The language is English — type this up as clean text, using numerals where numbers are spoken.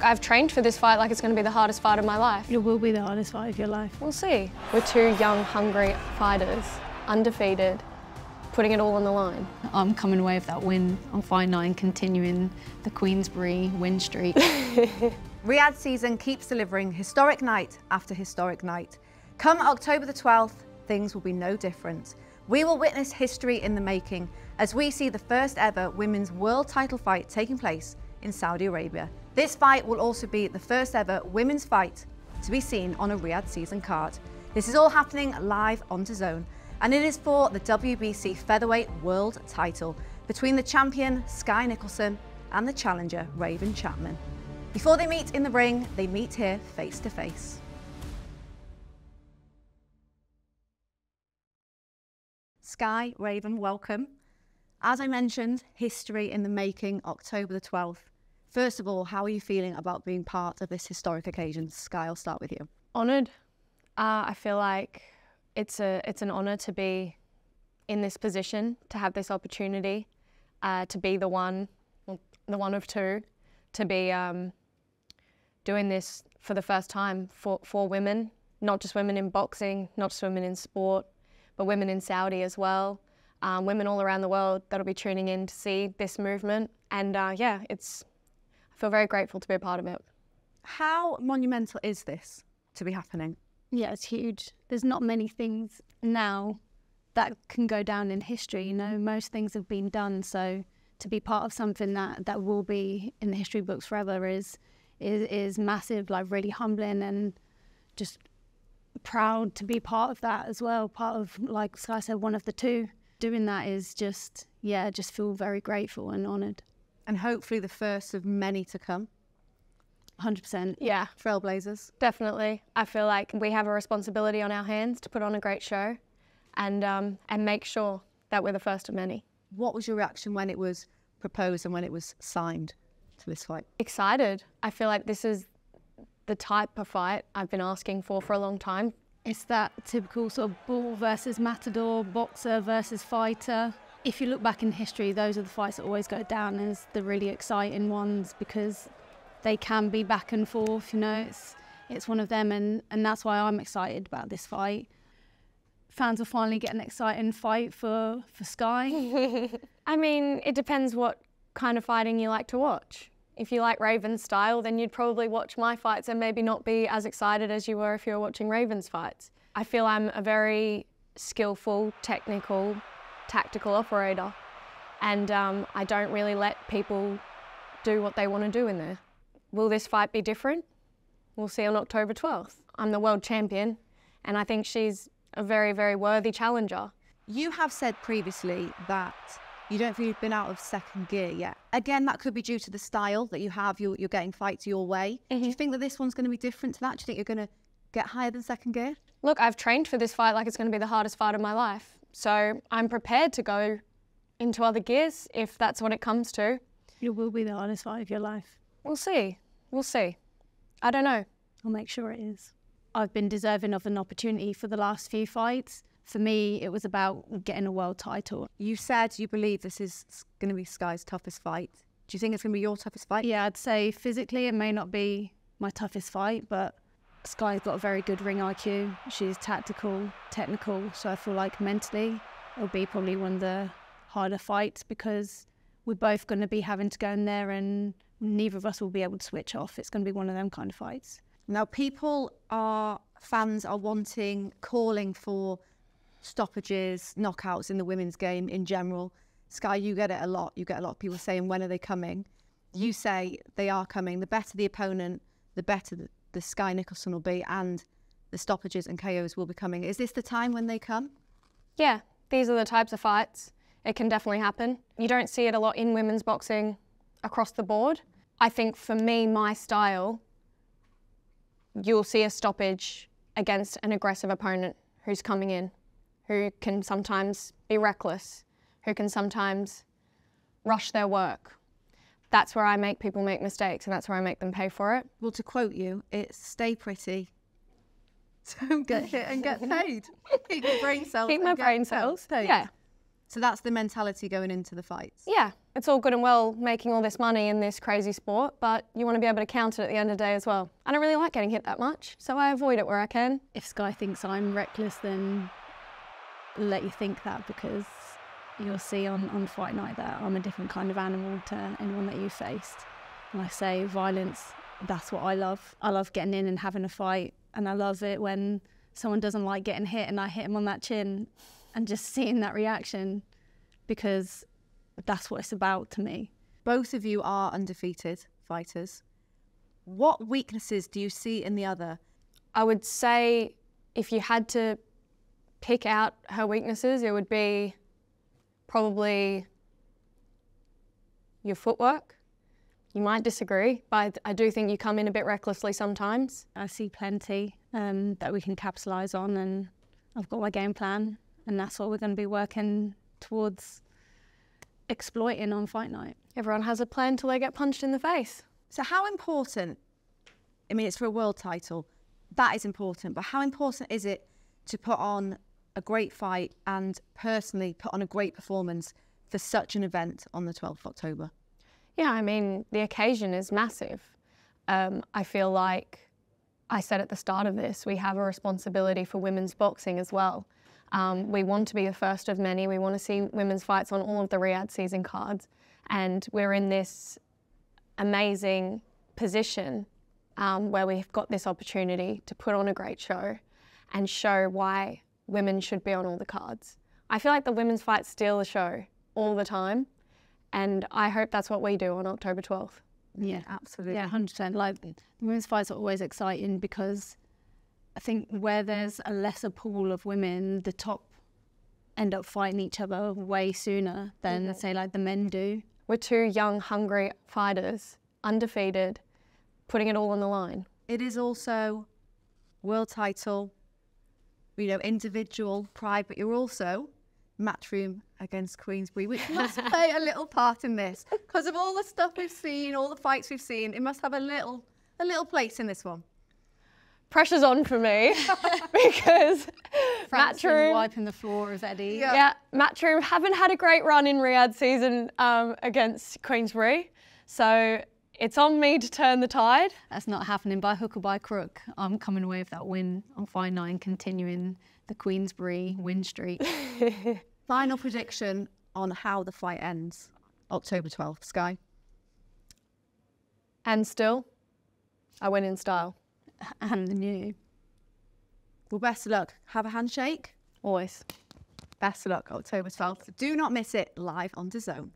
I've trained for this fight like it's going to be the hardest fight of my life. It will be the hardest fight of your life. We'll see. We're two young, hungry fighters, undefeated, putting it all on the line. I'm coming away with that win on Fight Night, continuing the Queensbury win streak. Riyadh season keeps delivering historic night after historic night. Come October the 12th, things will be no different. We will witness history in the making as we see the first ever women's world title fight taking place in Saudi Arabia. This fight will also be the first ever women's fight to be seen on a Riyadh season card. This is all happening live on DAZN, and it is for the WBC featherweight world title between the champion Skye Nicolson and the challenger Raven Chapman. Before they meet in the ring, they meet here face to face. Skye, Raven, welcome. As I mentioned, history in the making, October the 12th. First of all, how are you feeling about being part of this historic occasion? Skye, I'll start with you. Honoured. I feel like it's an honour to be in this position, to have this opportunity, to be the one of two, to be doing this for the first time for women, not just women in boxing, not just women in sport, but women in Saudi as well, women all around the world that'll be tuning in to see this movement. And yeah, I feel very grateful to be a part of it. How monumental is this to be happening? Yeah, it's huge. There's not many things now that can go down in history. You know, most things have been done. So to be part of something that will be in the history books forever is massive, like really humbling, and just proud to be part of that as well. Part of, like Skye said, one of the two. Doing that is just, yeah, just feel very grateful and honoured. And hopefully the first of many to come. 100%. Yeah. Trailblazers. Definitely. I feel like we have a responsibility on our hands to put on a great show and make sure that we're the first of many. What was your reaction when it was proposed and when it was signed to this fight? Excited. I feel like this is the type of fight I've been asking for a long time. It's that typical sort of bull versus matador, boxer versus fighter. If you look back in history, those are the fights that always go down as the really exciting ones because they can be back and forth, you know. It's one of them, and that's why I'm excited about this fight. Fans will finally get an exciting fight for Skye. I mean, it depends what kind of fighting you like to watch. If you like Raven's style, then you'd probably watch my fights and maybe not be as excited as you were if you were watching Raven's fights. I feel I'm a very skillful, technical, tactical operator, and I don't really let people do what they want to do in there. Will this fight be different? We'll see on October 12th. I'm the world champion, and I think she's a very, very worthy challenger. You have said previously that you don't feel you've been out of second gear yet. Again, that could be due to the style that you have. You're getting fights your way. Do you think that this one's going to be different to that? Do you think you're going to get higher than second gear? Look, I've trained for this fight like it's going to be the hardest fight of my life. So I'm prepared to go into other gears if that's what it comes to. It will be the hardest fight of your life. We'll see. We'll see. I don't know. I'll make sure it is. I've been deserving of an opportunity for the last few fights. For me, it was about getting a world title. You said you believe this is going to be Skye's toughest fight. Do you think it's going to be your toughest fight? Yeah, I'd say physically it may not be my toughest fight, but Skye's got a very good ring IQ. She's tactical, technical, so I feel like mentally it'll be probably one of the harder fights because we're both going to be having to go in there and neither of us will be able to switch off. It's going to be one of them kind of fights. Now, fans are calling for stoppages, knockouts in the women's game in general. Skye, you get it a lot. You get a lot of people saying, when are they coming? You say they are coming. The better the opponent, the better the Skye Nicolson will be, and the stoppages and KOs will be coming. Is this the time when they come? Yeah, these are the types of fights. It can definitely happen. You don't see it a lot in women's boxing across the board. I think for me, my style, you'll see a stoppage against an aggressive opponent who's coming in, who can sometimes be reckless, who can sometimes rush their work. That's where I make people make mistakes, and that's where I make them pay for it. Well, to quote you, it's stay pretty, don't get hit and get paid. Keep your brain cells. Keep my brain cells, yeah. So that's the mentality going into the fights? Yeah, it's all good and well making all this money in this crazy sport, but you want to be able to count it at the end of the day as well. I don't really like getting hit that much, so I avoid it where I can. If Skye thinks I'm reckless, then let you think that, because you'll see on fight night that I'm a different kind of animal to anyone that you faced. And I say violence, that's what I love. I love getting in and having a fight, and I love it when someone doesn't like getting hit and I hit them on that chin and just seeing that reaction, because that's what it's about to me. Both of you are undefeated fighters. What weaknesses do you see in the other? I would say if you had to pick out her weaknesses, it would be probably your footwork. You might disagree, but I do think you come in a bit recklessly sometimes. I see plenty that we can capitalise on, and I've got my game plan, and that's what we're going to be working towards exploiting on fight night. Everyone has a plan till they get punched in the face. So how important, I mean, it's for a world title, that is important, but how important is it to put on a great fight and personally put on a great performance for such an event on the 12th of October? Yeah, I mean, the occasion is massive. I feel like I said at the start of this, we have a responsibility for women's boxing as well. We want to be the first of many. We want to see women's fights on all of the Riyadh season cards. And we're in this amazing position where we've got this opportunity to put on a great show and show why women should be on all the cards. I feel like the women's fights steal the show all the time, and I hope that's what we do on October 12th. Yeah, absolutely. Yeah, 100%. Like, the women's fights are always exciting because I think where there's a lesser pool of women, the top end up fighting each other way sooner than, say, like the men do. We're two young, hungry fighters, undefeated, putting it all on the line. It is also world title, you know, individual pride, but you're also Matchroom against Queensberry, which must play a little part in this because of all the stuff we've seen, all the fights we've seen. It must have a little place in this one. Pressure's on for me because Matchroom wiping the floor of Eddie. Yeah, Matchroom haven't had a great run in Riyadh season against Queensberry, so it's on me to turn the tide. That's not happening by hook or by crook. I'm coming away with that win on fight night and continuing the Queensberry win streak. Final prediction on how the fight ends, October 12th, Skye. And still, I win in style. And the new. Well, best of luck. Have a handshake. Always. Best of luck, October 12th. Do not miss it live on DAZN.